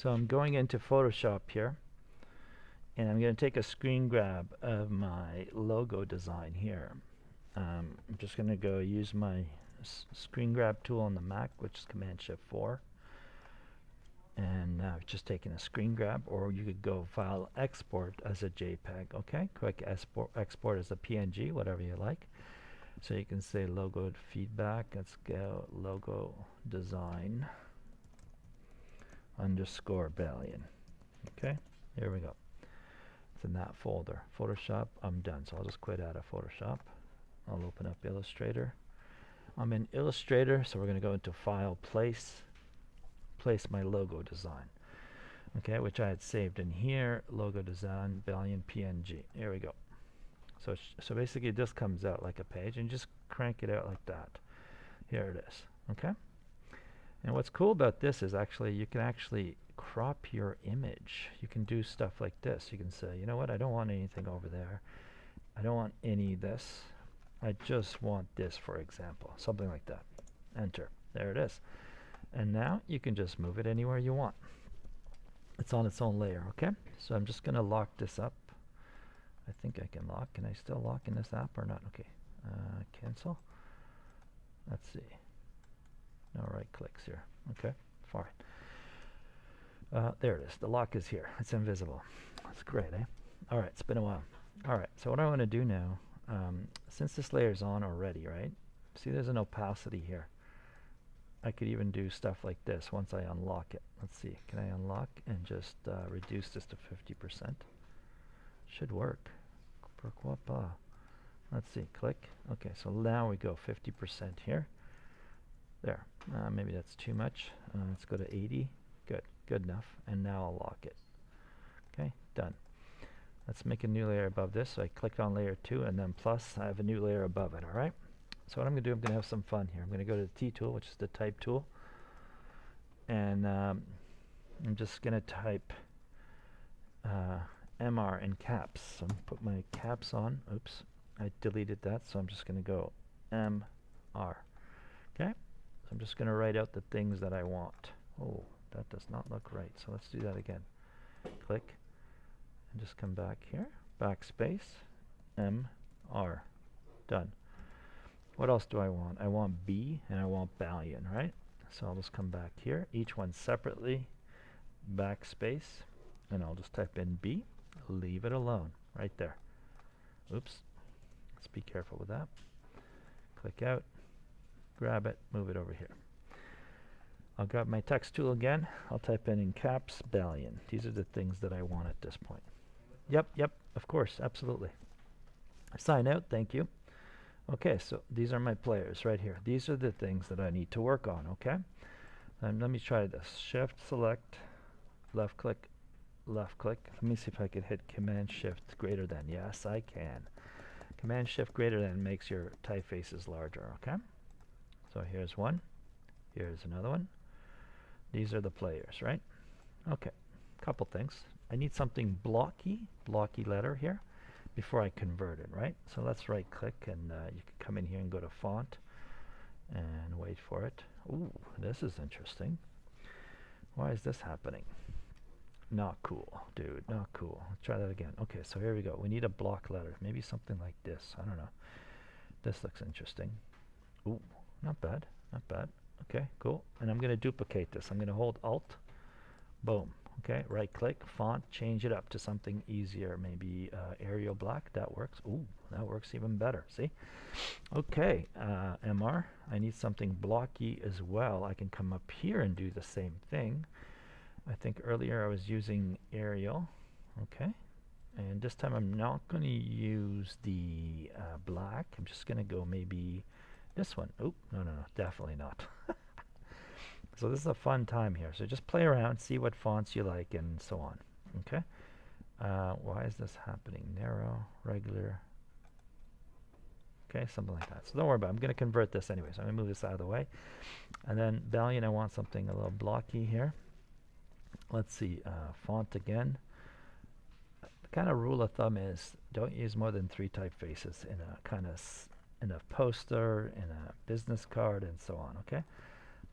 So I'm going into Photoshop here, and I'm going to take a screen grab of my logo design here. I'm just going to go use my screen grab tool on the Mac, which is Command Shift 4. And I've just taken a screen grab, or you could go File Export as a JPEG. Okay, quick export as a PNG, whatever you like. So you can say logo feedback. Let's go logo design underscore Balian. Okay, here we go. It's in that folder. Photoshop, I'm done. So I'll just quit out of Photoshop. I'll open up Illustrator. I'm in Illustrator, so we're going to go into File, Place my logo design. Okay, which I had saved in here, logo design, Balian PNG. Here we go. So basically this comes out like a page, and just crank it out like that. Here it is. Okay? And what's cool about this is actually you can actually crop your image. You can do stuff like this. You can say, you know what, I don't want anything over there. I don't want any of this. I just want this, for example. Something like that. Enter. There it is. And now you can just move it anywhere you want. It's on its own layer, okay? So I'm just going to lock this up. I think I can lock. Can I still lock in this app or not? Okay. Cancel. Let's see. No right clicks here. Okay. Fine. There it is. The lock is here. It's invisible. That's great, eh? All right. It's been a while. All right. So what I want to do now, since this layer is on already, right? See, there's an opacity here. I could even do stuff like this once I unlock it. Let's see. Can I unlock and just reduce this to 50%? Should work. Pourquoi pas? Let's see. Click. Okay, so now we go 50% here. There. Maybe that's too much. Let's go to 80. Good. Good enough. And now I'll lock it. Okay, done. Let's make a new layer above this. So I clicked on layer 2, and then plus I have a new layer above it. All right. So what I'm going to do, I'm going to have some fun here. I'm going to go to the T tool, which is the type tool. And I'm just going to type MR in caps. So I'm going to put my caps on. Oops, I deleted that. So I'm just going to go MR. Okay? So I'm just going to write out the things that I want. Oh, that does not look right. So let's do that again. Click. And just come back here. Backspace. MR. Done. What else do I want? I want B and I want Balian, right? So I'll just come back here, each one separately, backspace, and I'll just type in B, leave it alone, right there. Oops, let's be careful with that. Click out, grab it, move it over here. I'll grab my text tool again, I'll type in caps, Balian. These are the things that I want at this point. Yep, of course, absolutely. Sign out, thank you. Okay, so these are my players right here. These are the things that I need to work on, okay? And let me try this. Shift, select, left click, left click. Let me see if I can hit Command Shift greater than. Yes, I can. Command Shift greater than makes your typefaces larger, okay? So here's one. Here's another one. These are the players, right? Okay, couple things. I need something blocky letter here, before I convert it, right? So let's right click, and you can come in here and go to font and wait for it. Ooh, this is interesting. Why is this happening? Not cool, dude, not cool. Let's try that again. Okay, so here we go. We need a block letter, maybe something like this. I don't know. This looks interesting. Ooh, not bad, not bad. Okay, cool. And I'm going to duplicate this. I'm going to hold Alt, boom. Okay, right click, font, change it up to something easier, maybe Arial black. That works. Ooh, that works even better. See? Okay, MR, I need something blocky as well. I can come up here and do the same thing. I think earlier I was using Arial. Okay, and this time I'm not going to use the black. I'm just going to go maybe this one. Oh, no, definitely not. So this is a fun time here. So just play around, see what fonts you like, and so on. Okay. Why is this happening? Narrow, regular. Okay, something like that. So don't worry about it. I'm going to convert this anyway. So I'm going to move this out of the way. And then Balian, I want something a little blocky here. Let's see. Font again. The kind of rule of thumb is don't use more than 3 typefaces in a poster, in a business card, and so on. Okay.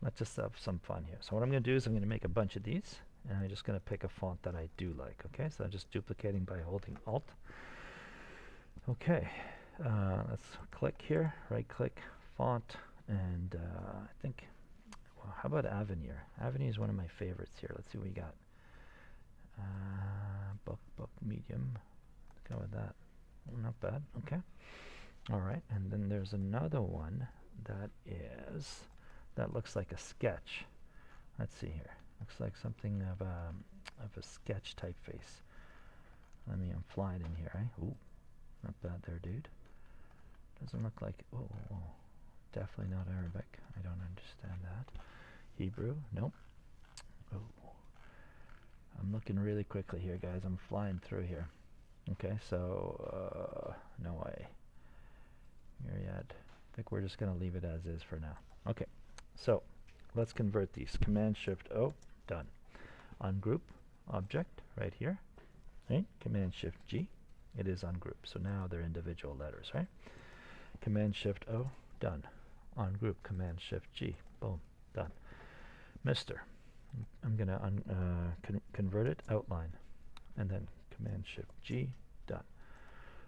Let's just have some fun here. So what I'm going to do is I'm going to make a bunch of these, and I'm just going to pick a font that I do like. Okay, so I'm just duplicating by holding Alt. Okay, let's click here, right click, font, and I think, well, how about Avenir? Avenir is one of my favorites here. Let's see what we got. Book, medium. Let's go with that. Not bad. Okay. All right, and then there's another one that looks like a sketch. Let's see here. Looks like something of a sketch typeface. Let me fly it in here, eh? Ooh, not bad there, dude. Doesn't look like, oh, definitely not Arabic. I don't understand that. Hebrew, nope. Oh, I'm looking really quickly here, guys. I'm flying through here. Okay, so no way. Myriad. I think we're just going to leave it as is for now. Okay, so let's convert these. Command-Shift-O, done. Ungroup, object, right here. Right? Command-Shift-G, it is ungroup. So now they're individual letters, right? Command-Shift-O, done. Ungroup, Command-Shift-G, boom, done. Mr. I'm going to convert it, outline, and then Command-Shift-G, done.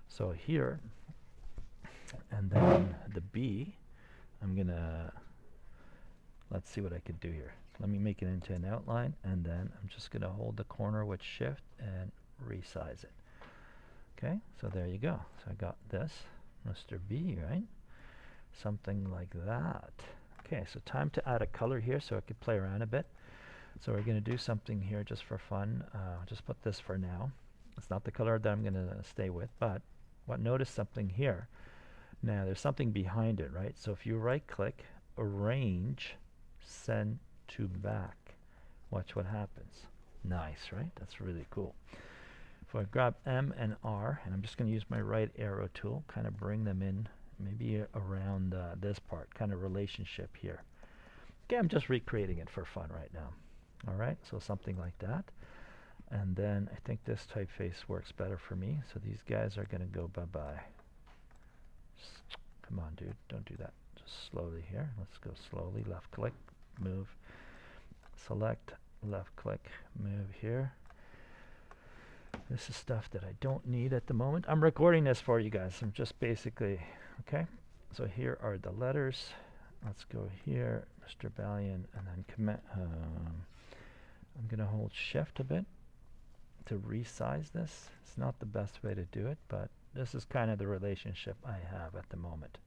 So here, and then the B, I'm going to, let's see what I could do here. Let me make it into an outline, and then I'm just going to hold the corner with Shift and resize it. Okay, so there you go. So I got this, Mr. B, right? Something like that. Okay, so time to add a color here so I could play around a bit. So we're going to do something here just for fun. Just put this for now. It's not the color that I'm going to stay with, but notice something here. Now there's something behind it, right? So if you right click, arrange, send to back, watch what happens. Nice, right? That's really cool. If I grab M and R, and I'm just going to use my right arrow tool, kind of bring them in, maybe around this part, kind of relationship here. Okay, I'm just recreating it for fun right now. All right, so something like that. And then I think this typeface works better for me, so these guys are going to go bye-bye. Come on, dude, don't do that. Just slowly here. Let's go slowly. Left click, move, select, left click, move here. This is stuff that I don't need at the moment. I'm recording this for you guys. I'm just basically, okay. So here are the letters. Let's go here, Mr. Balian, and then I'm going to hold Shift a bit to resize this. It's not the best way to do it, but this is kind of the relationship I have at the moment.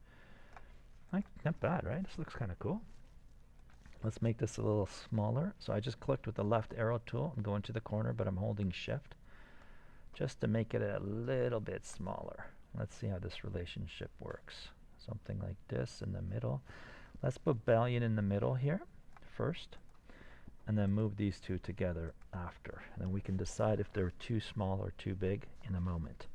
Not bad, right? This looks kind of cool. Let's make this a little smaller. So I just clicked with the left arrow tool. I'm going to the corner, but I'm holding Shift just to make it a little bit smaller. Let's see how this relationship works. Something like this in the middle. Let's put Balian in the middle here first, and then move these two together after. And then we can decide if they're too small or too big in a moment.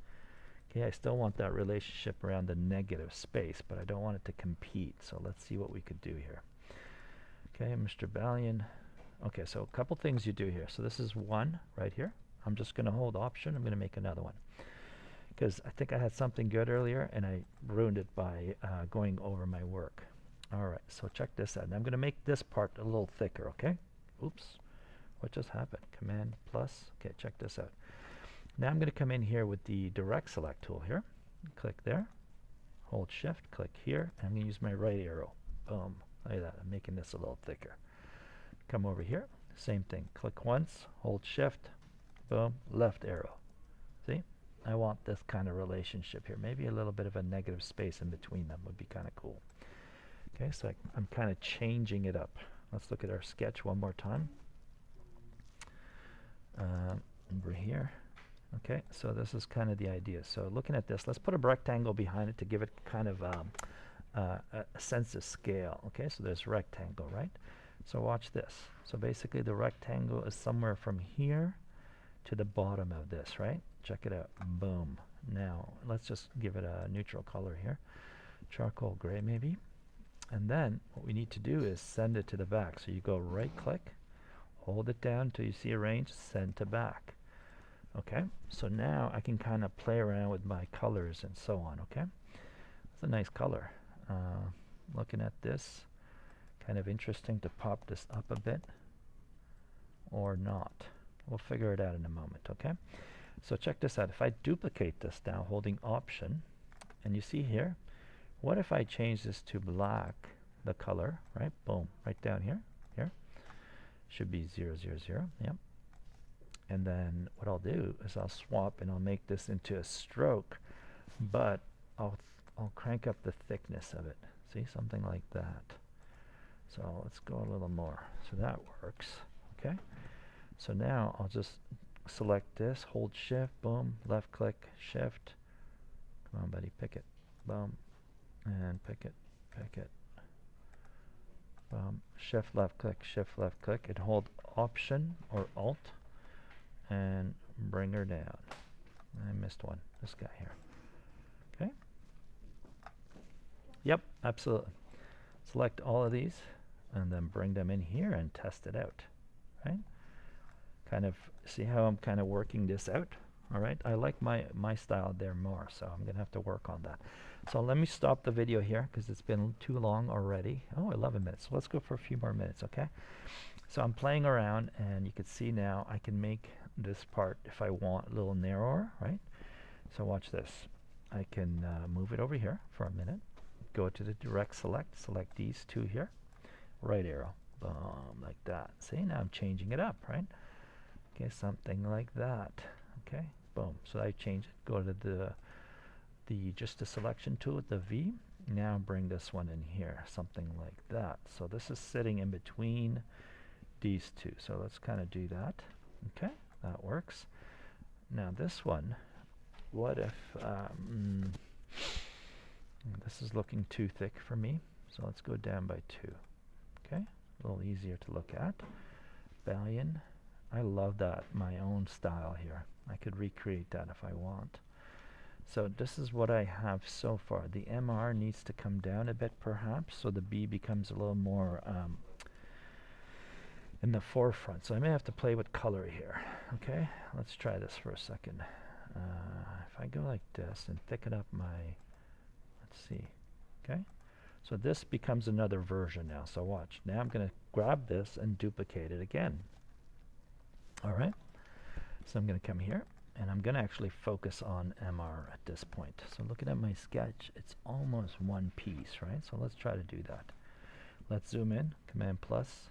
Okay, I still want that relationship around the negative space, but I don't want it to compete. So let's see what we could do here. Okay, Mr. Balian. Okay, so a couple things you do here. So this is one right here. I'm just going to hold Option. I'm going to make another one, because I think I had something good earlier and I ruined it by going over my work. All right, so check this out. And I'm going to make this part a little thicker, okay? Oops, what just happened? Command plus. Okay, check this out. Now I'm going to come in here with the direct select tool here. Click there, hold Shift, click here, and I'm going to use my right arrow. Boom, like that. I'm making this a little thicker. Come over here, same thing. Click once, hold Shift, boom, left arrow. See? I want this kind of relationship here. Maybe a little bit of a negative space in between them would be kind of cool. Okay, so I'm kind of changing it up. Let's look at our sketch one more time. Over here. Okay, so this is kind of the idea. So looking at this, let's put a rectangle behind it to give it kind of a sense of scale. Okay, so there's rectangle, right? So watch this. So basically the rectangle is somewhere from here to the bottom of this, right? Check it out. Boom. Now, let's just give it a neutral color here. Charcoal gray maybe. And then what we need to do is send it to the back. So you go right click, hold it down until you see arrange, send to back. Okay, so now I can kind of play around with my colors and so on, okay? It's a nice color. Looking at this, kind of interesting to pop this up a bit. or not. We'll figure it out in a moment, okay? So check this out. If I duplicate this now, holding Option, and you see here, what if I change this to black, the color, right? Boom, right down here, here. Should be 0, 0, 0, yep. And then what I'll do is I'll swap and I'll make this into a stroke, but I'll crank up the thickness of it. See, something like that. So let's go a little more. So that works, okay? So now I'll just select this, hold Shift, boom, left click, Shift. Come on, buddy, pick it, boom, and pick it, Shift, left click, and hold Option or Alt, and bring her down. I missed one, this guy here. Okay? Yep, absolutely. Select all of these, and then bring them in here and test it out, right? Kind of see how I'm kind of working this out. All right, I like my style there more, so I'm gonna have to work on that. So let me stop the video here because it's been too long already. Oh, 11 minutes. So let's go for a few more minutes, okay? So I'm playing around, and you can see now I can make this part, if I want, a little narrower, right? So watch this. I can move it over here for a minute. Go to the direct select. Select these two here. Right arrow. Boom, like that. See, now I'm changing it up, right? Okay, something like that. Okay, boom. So I change it. Go to the just the selection tool with the V. Now bring this one in here, something like that. So this is sitting in between these two. So let's kind of do that. Okay, that works. Now this one, what if this is looking too thick for me? So let's go down by 2. Okay, a little easier to look at. Ballion. I love that, my own style here. I could recreate that if I want. So this is what I have so far. The MR needs to come down a bit perhaps, so the B becomes a little more in the forefront. So I may have to play with color here. Okay, let's try this for a second. If I go like this and thicken up my, let's see, okay? So this becomes another version now, so watch. Now I'm gonna grab this and duplicate it again. All right, so I'm gonna come here, and I'm gonna actually focus on MR at this point. So looking at my sketch, it's almost one piece, right? So let's try to do that. Let's zoom in, Command plus,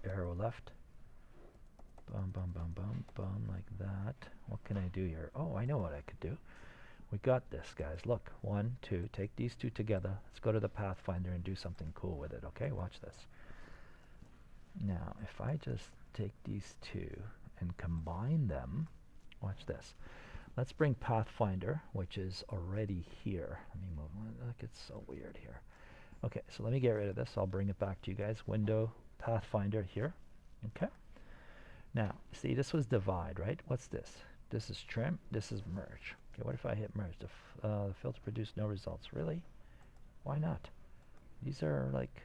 arrow left, boom, boom, boom, boom, boom, like that. What can I do here? Oh, I know what I could do. We got this, guys. Look, 1, 2, take these two together. Let's go to the Pathfinder and do something cool with it, okay? Watch this. Now, if I just take these two and combine them, watch this. Let's bring Pathfinder, which is already here. Let me move on. Look, it's so weird here. Okay, so let me get rid of this. I'll bring it back to you guys. Window, Pathfinder here. Okay. Now, see, this was divide, right? What's this? This is trim. This is merge. Okay, what if I hit merge? The filter produced no results. Really? Why not? These are like...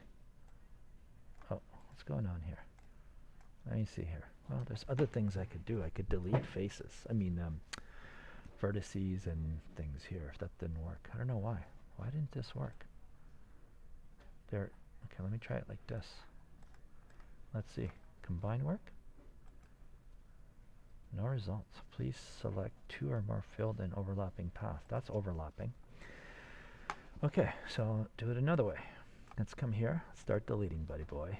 Oh, what's going on here? Let me see here. Well, there's other things I could do. I could delete faces. I mean, vertices and things here, if that didn't work. I don't know why. Why didn't this work? There. Okay, let me try it like this. Let's see. Combine work? No results. Please select 2 or more filled and overlapping paths. That's overlapping. Okay, so do it another way. Let's come here. Start deleting, buddy boy.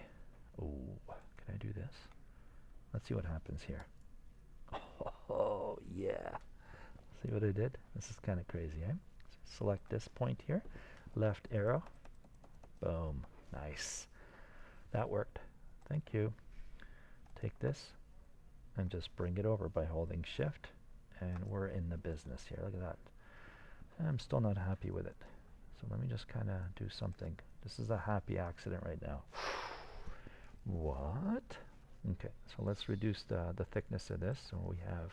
Oh, can I do this? Let's see what happens here. Oh, yeah. See what I did? This is kind of crazy, eh? So select this point here. Left arrow. Boom. Nice. That worked. Thank you. Take this and just bring it over by holding Shift, and we're in the business here. Look at that. And I'm still not happy with it. So let me just kind of do something. This is a happy accident right now. What? Okay, so let's reduce the thickness of this. So we have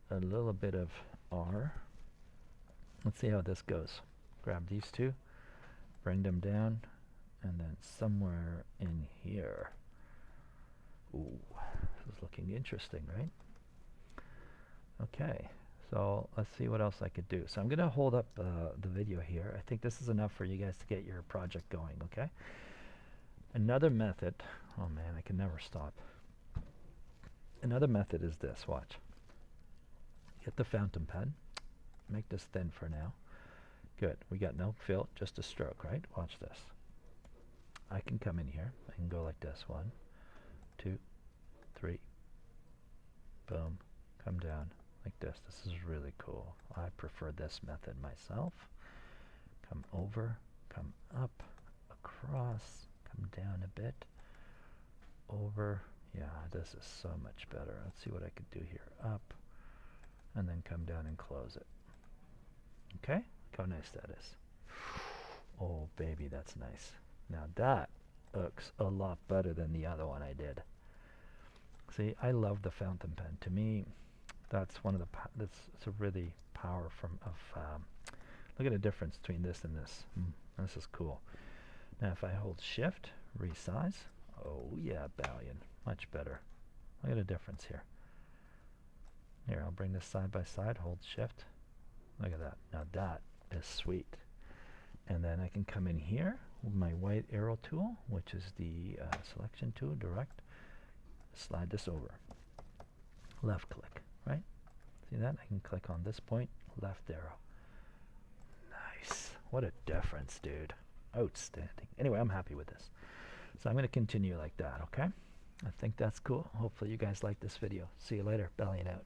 a little bit of R. Let's see how this goes. Grab these two, bring them down, and then somewhere in here. Ooh, this is looking interesting, right? Okay, so let's see what else I could do. So I'm going to hold up the video here. I think this is enough for you guys to get your project going, okay? Another method, oh man, I can never stop. Another method is this, watch. Get the fountain pen, make this thin for now. Good, we got no fill, just a stroke, right? Watch this. I can come in here, I can go like this, 1, 2, 3, boom, come down like this. This is really cool. I prefer this method myself. Come over, come up, across, come down a bit, over. Yeah, this is so much better. Let's see what I could do here. Up, and then come down and close it. Okay, look how nice that is. Oh baby, that's nice. Now that looks a lot better than the other one I did. See, I love the fountain pen. To me, that's one of the that's a really power look at the difference between this and this. This is cool. Now if I hold shift, resize, oh yeah, Balian, much better. Look at the difference here. Here, I'll bring this side by side, hold shift. Look at that. Now that is sweet. And then I can come in here with my white arrow tool, which is the selection tool, direct. Slide this over. Left click, right? See that? I can click on this point, left arrow. Nice. What a difference, dude. Outstanding. Anyway, I'm happy with this. So I'm going to continue like that, okay? I think that's cool. Hopefully you guys like this video. See you later. Bellying out.